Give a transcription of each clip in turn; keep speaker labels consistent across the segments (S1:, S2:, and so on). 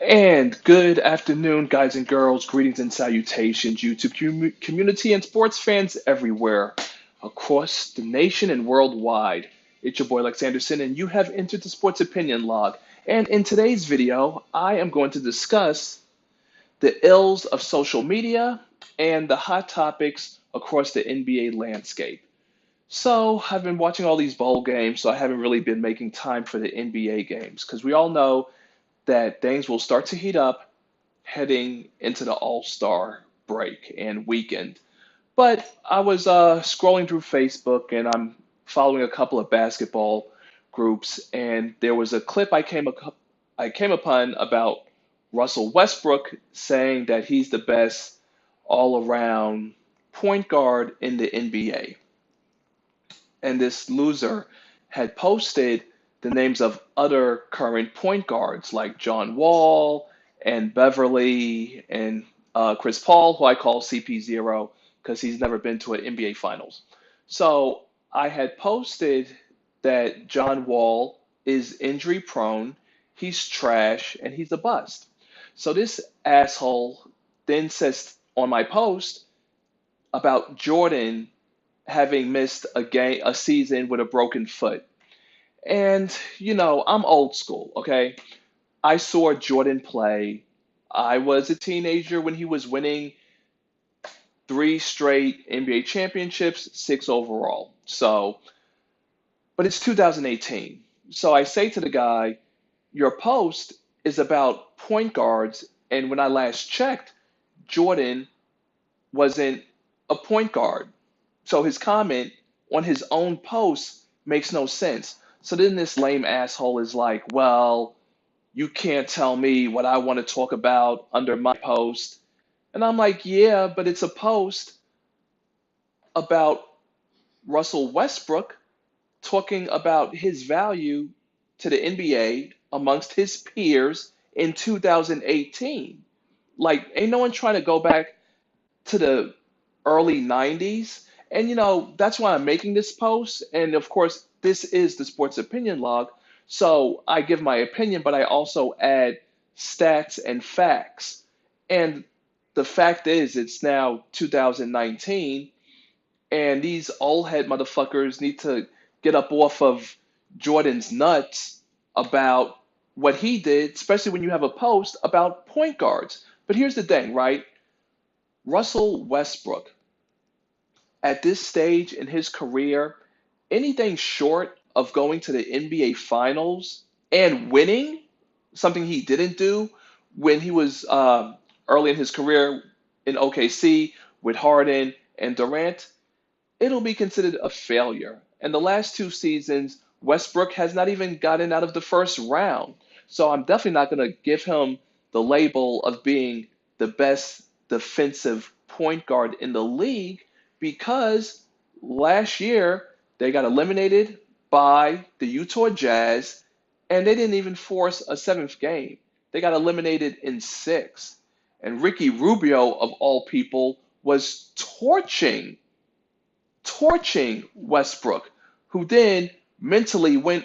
S1: And good afternoon, guys and girls. Greetings and salutations, YouTube community and sports fans everywhere across the nation and worldwide. It's your boy Lex Anderson, and you have entered the Sports Opinion Log. And in today's video, I am going to discuss the ills of social media and the hot topics across the NBA landscape. So, I've been watching all these bowl games, so I haven't really been making time for the NBA games because we all know that things will start to heat up heading into the All-Star break and weekend. But I was scrolling through Facebook and I'm following a couple of basketball groups, and there was a clip I came upon about Russell Westbrook saying that he's the best all-around point guard in the NBA. And this loser had posted the names of other current point guards like John Wall and Beverly and Chris Paul, who I call CP0 because he's never been to an NBA Finals. So I had posted that John Wall is injury prone, he's trash, and he's a bust. So this asshole then says on my post about Jordan having missed a season with a broken foot. And, I'm old school, okay? I saw Jordan play. I was a teenager when he was winning three straight NBA championships, six overall. So, but it's 2018. So I say to the guy, your post is about point guards. And when I last checked, Jordan wasn't a point guard. So his comment on his own post makes no sense. So then this lame asshole is like, well, you can't tell me what I want to talk about under my post. And I'm like, yeah, but it's a post about Russell Westbrook talking about his value to the NBA amongst his peers in 2018. Like, ain't no one trying to go back to the early 90s. And, that's why I'm making this post. And of course, this is the Sports Opinion Log. So I give my opinion, but I also add stats and facts. And the fact is, it's now 2019, and these old head motherfuckers need to get up off of Jordan's nuts about what he did, especially when you have a post about point guards. But here's the thing, right? Russell Westbrook, at this stage in his career, anything short of going to the NBA Finals and winning, something he didn't do when he was early in his career in OKC with Harden and Durant, it'll be considered a failure. And the last two seasons, Westbrook has not even gotten out of the first round. So I'm definitely not going to give him the label of being the best defensive point guard in the league because last year they got eliminated by the Utah Jazz and they didn't even force a seventh game. They got eliminated in six. And Ricky Rubio, of all people, was torching Westbrook, who then mentally went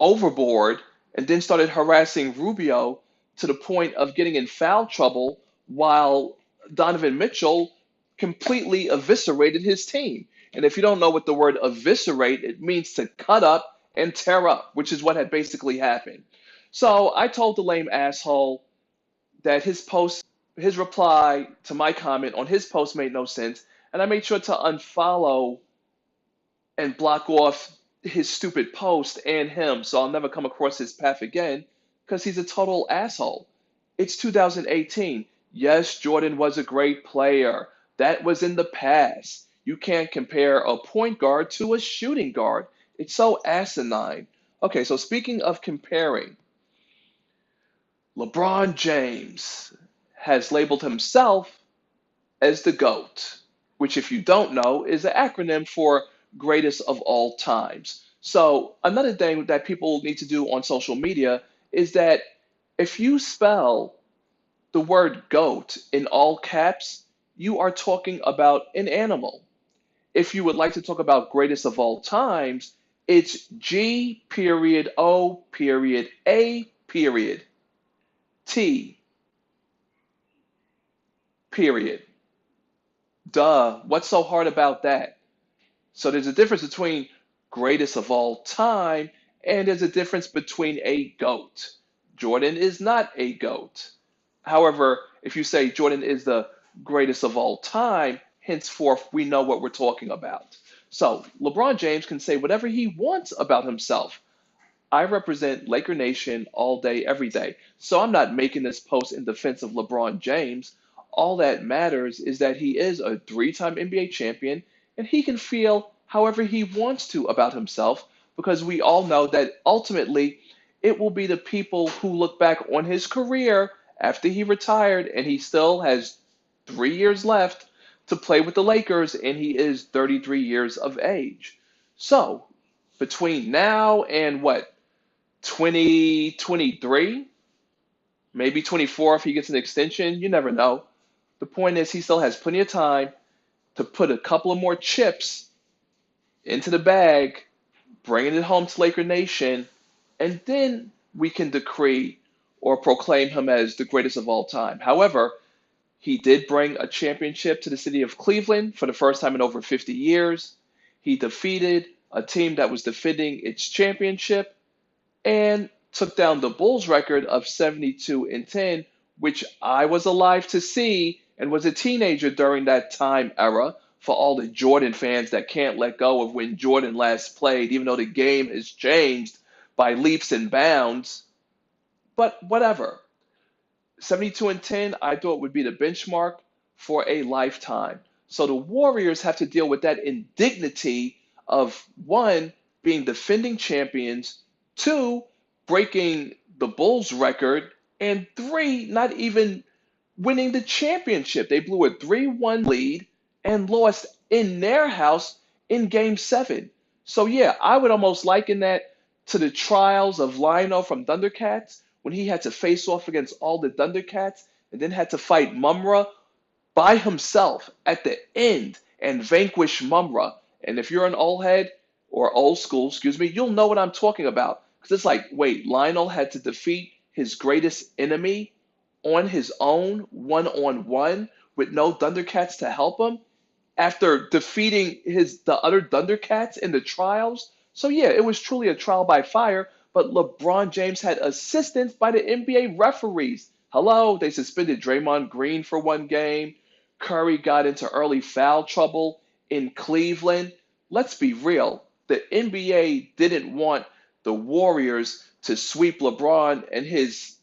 S1: overboard and then started harassing Rubio to the point of getting in foul trouble while Donovan Mitchell completely eviscerated his team. And if you don't know what the word eviscerate, it means to cut up and tear up, which is what had basically happened. So I told the lame asshole that his reply to my comment on his post made no sense, and I made sure to unfollow and block off his stupid post and him so I'll never come across his path again because he's a total asshole. It's 2018. Yes, Jordan was a great player. That was in the past. You can't compare a point guard to a shooting guard. It's so asinine. Okay, so speaking of comparing, LeBron James has labeled himself as the GOAT, which, if you don't know, is an acronym for greatest of all times. So, another thing that people need to do on social media is that if you spell the word GOAT in all caps, you are talking about an animal. If you would like to talk about greatest of all times, it's G period O period A period. T, period. Duh. What's so hard about that? So there's a difference between greatest of all time and there's a difference between a GOAT. Jordan is not a GOAT. However, if you say Jordan is the greatest of all time, henceforth we know what we're talking about. So LeBron James can say whatever he wants about himself. I represent Laker Nation all day, every day. So I'm not making this post in defense of LeBron James. All that matters is that he is a 3 time NBA champion and he can feel however he wants to about himself because we all know that ultimately it will be the people who look back on his career after he retired and he still has 3 years left to play with the Lakers and he is 33 years of age. So between now and what, 2023, maybe 24 if he gets an extension. You never know. The point is, he still has plenty of time to put a couple of more chips into the bag, bringing it home to Laker Nation, and then we can decree or proclaim him as the greatest of all time. However, he did bring a championship to the city of Cleveland for the first time in over 50 years. He defeated a team that was defending its championship and took down the Bulls record of 72-10, which I was alive to see and was a teenager during that time era. For all the Jordan fans that can't let go of when Jordan last played, even though the game has changed by leaps and bounds. But whatever. 72-10, I thought would be the benchmark for a lifetime. So the Warriors have to deal with that indignity of one, being defending champions, two, breaking the Bulls record, and three, not even winning the championship. They blew a 3-1 lead and lost in their house in game 7. So yeah, I would almost liken that to the trials of Lionel from Thundercats when he had to face off against all the Thundercats and then had to fight Mumra by himself at the end and vanquish Mumra. And if you're an old head or old school, excuse me, you'll know what I'm talking about. Because it's like, wait, Lionel had to defeat his greatest enemy on his own, one-on-one, with no Thundercats to help him after defeating the other Thundercats in the trials. So yeah, it was truly a trial by fire, but LeBron James had assistance by the NBA referees. Hello, they suspended Draymond Green for 1 game. Curry got into early foul trouble in Cleveland. Let's be real. The NBA didn't want the Warriors to sweep LeBron and his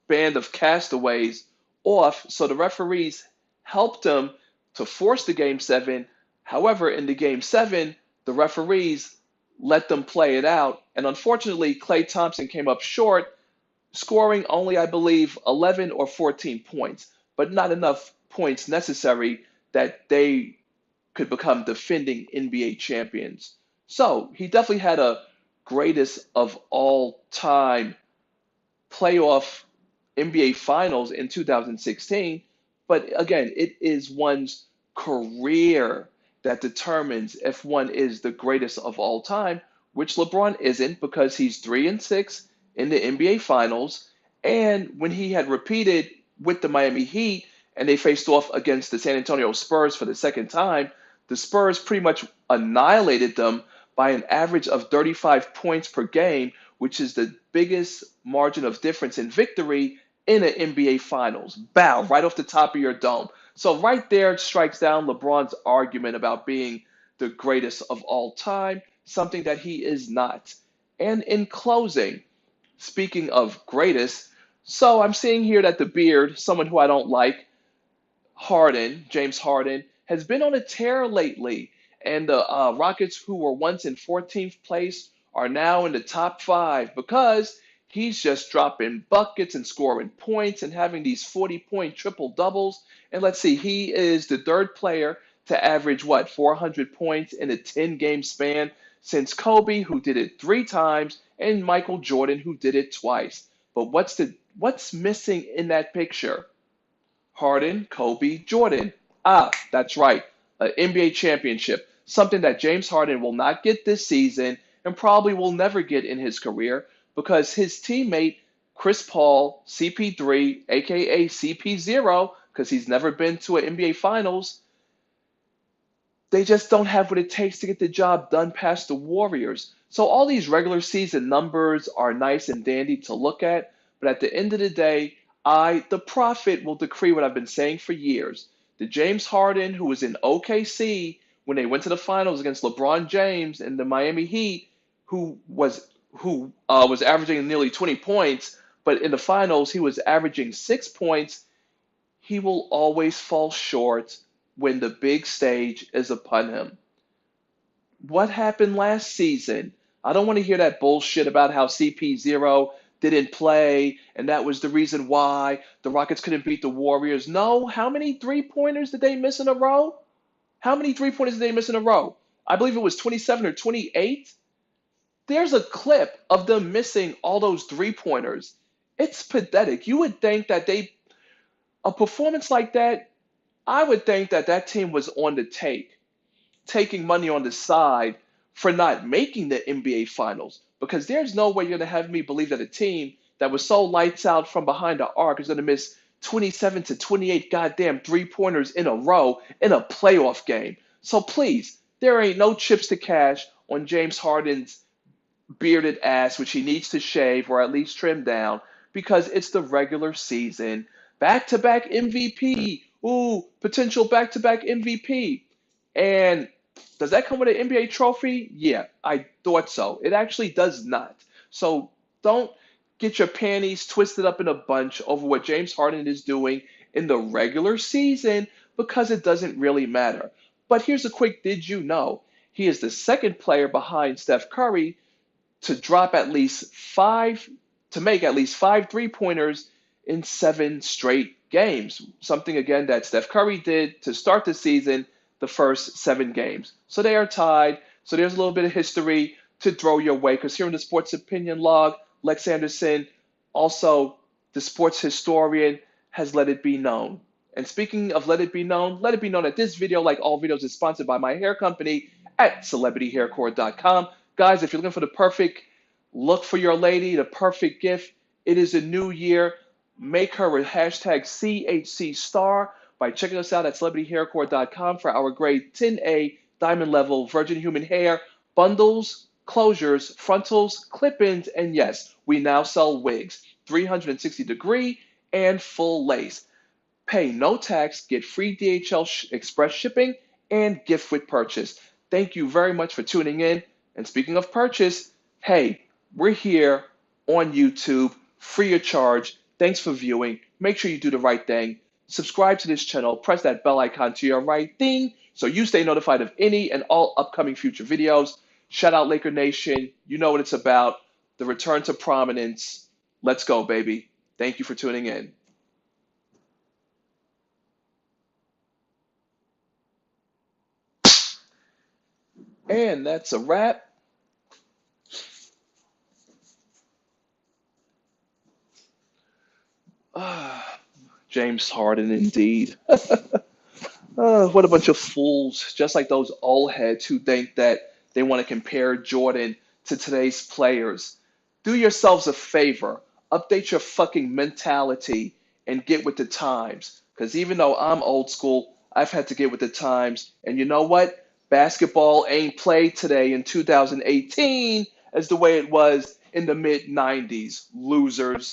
S1: band of castaways off, so the referees helped him to force the game 7. However, in the game 7, the referees let them play it out, and unfortunately, Klay Thompson came up short, scoring only, I believe, 11 or 14 points, but not enough points necessary that they could become defending NBA champions. So he definitely had a greatest of all time playoff NBA Finals in 2016. But again, it is one's career that determines if one is the greatest of all time, which LeBron isn't because he's 3-6 in the NBA Finals. And when he had repeated with the Miami Heat and they faced off against the San Antonio Spurs for the second time, the Spurs pretty much annihilated them by an average of 35 points per game, which is the biggest margin of difference in victory in an NBA Finals. Bow, right off the top of your dome. So right there it strikes down LeBron's argument about being the greatest of all time, something that he is not. And in closing, speaking of greatest, so I'm seeing here that the beard, someone who I don't like, Harden, James Harden, has been on a tear lately. And the Rockets, who were once in 14th place, are now in the top 5 because he's just dropping buckets and scoring points and having these 40-point triple doubles. And let's see, he is the 3rd player to average, 400 points in a 10-game span since Kobe, who did it 3 times, and Michael Jordan, who did it twice. But what's missing in that picture? Harden, Kobe, Jordan. Ah, that's right, an NBA championship, something that James Harden will not get this season and probably will never get in his career because his teammate Chris Paul, CP3, aka CP0, because he's never been to an NBA Finals, they just don't have what it takes to get the job done past the Warriors. So all these regular season numbers are nice and dandy to look at, but at the end of the day, the prophet, will decree what I've been saying for years. The James Harden, who was in OKC when they went to the finals against LeBron James and the Miami Heat, who was averaging nearly 20 points, but in the finals he was averaging 6 points. He will always fall short when the big stage is upon him. What happened last season? I don't want to hear that bullshit about how CP0 didn't play and that was the reason why the Rockets couldn't beat the Warriors. No, how many three-pointers did they miss in a row? How many three-pointers did they miss in a row? I believe it was 27 or 28. There's a clip of them missing all those three-pointers. It's pathetic. You would think that a performance like that, I would think that that team was on the take, taking money on the side for not making the NBA Finals. Because there's no way you're going to have me believe that a team that was so lights out from behind the arc is going to miss 27 to 28 goddamn three-pointers in a row in a playoff game. So please, there ain't no chips to cash on James Harden's bearded ass, which he needs to shave or at least trim down, because it's the regular season. Back to back MVP. Ooh, potential back to back MVP. And does that come with an NBA trophy? Yeah, I thought so. It actually does not. So don't get your panties twisted up in a bunch over what James Harden is doing in the regular season, because it doesn't really matter. But here's a quick did you know? He is the second player behind Steph Curry to drop at least five, to make at least five three-pointers in 7 straight games. Something, again, that Steph Curry did to start the season, the first 7 games. So they are tied. So there's a little bit of history to throw your way, because here in the Sports Opinion Log, Lex Anderson, also the sports historian, has let it be known. And speaking of let it be known that this video, like all videos, is sponsored by my hair company at celebrityhaircore.com. Guys, if you're looking for the perfect look for your lady, the perfect gift, it is a new year. Make her a hashtag CHC star by checking us out at celebrityhaircore.com for our grade 10A diamond level virgin human hair bundles, closures, frontals, clip-ins, and yes, we now sell wigs, 360-degree and full lace. Pay no tax, get free DHL express shipping, and gift with purchase. Thank you very much for tuning in. And speaking of purchase, hey, we're here on YouTube, free of charge. Thanks for viewing. Make sure you do the right thing. Subscribe to this channel. Press that bell icon to your right, ding, so you stay notified of any and all upcoming future videos. Shout out Laker Nation. You know what it's about. The return to prominence. Let's go, baby. Thank you for tuning in. And that's a wrap. James Harden, indeed. What a bunch of fools, just like those old heads who think that they want to compare Jordan to today's players. Do yourselves a favor, update your fucking mentality and get with the times. Because even though I'm old school, I've had to get with the times. And you know what? Basketball ain't played today in 2018 as the way it was in the mid 90s, losers.